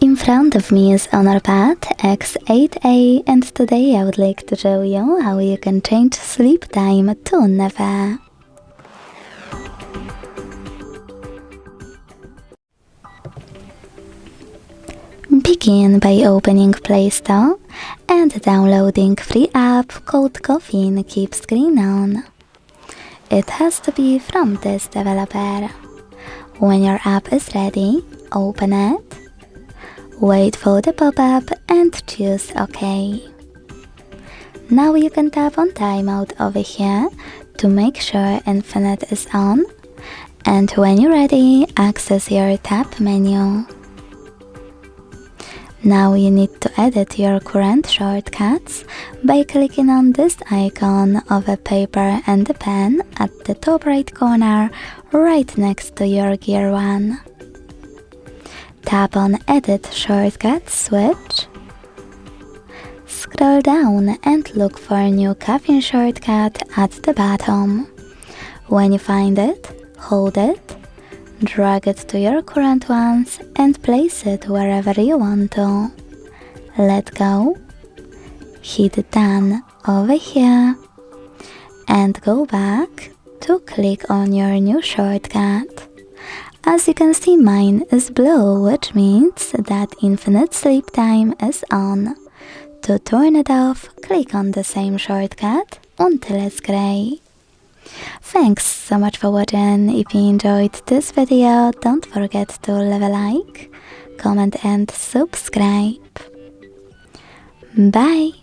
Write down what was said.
In front of me is HONOR Pad X8a, and today I would like to show you how you can change sleep time to never. Begin by opening Play Store and downloading free app called Caffeine Keep Screen On. It has to be from this developer. When your app is ready, open it. Wait for the pop-up and choose OK. Now you can tap on Timeout over here to make sure Infinite is on, and when you're ready, access your tap menu. Now you need to edit your current shortcuts by clicking on this icon of a paper and a pen at the top right corner right next to your Gear 1. Tap on Edit Shortcut Switch. Scroll down and look for a new Caffeine shortcut at the bottom. When you find it, hold it, drag it to your current ones and place it wherever you want to. Let go, hit Done over here, and go back to click on your new shortcut. As you can see, mine is blue, which means that infinite sleep time is on. To turn it off, click on the same shortcut until it's gray. Thanks so much for watching. If you enjoyed this video, don't forget to leave a like, comment and subscribe. Bye!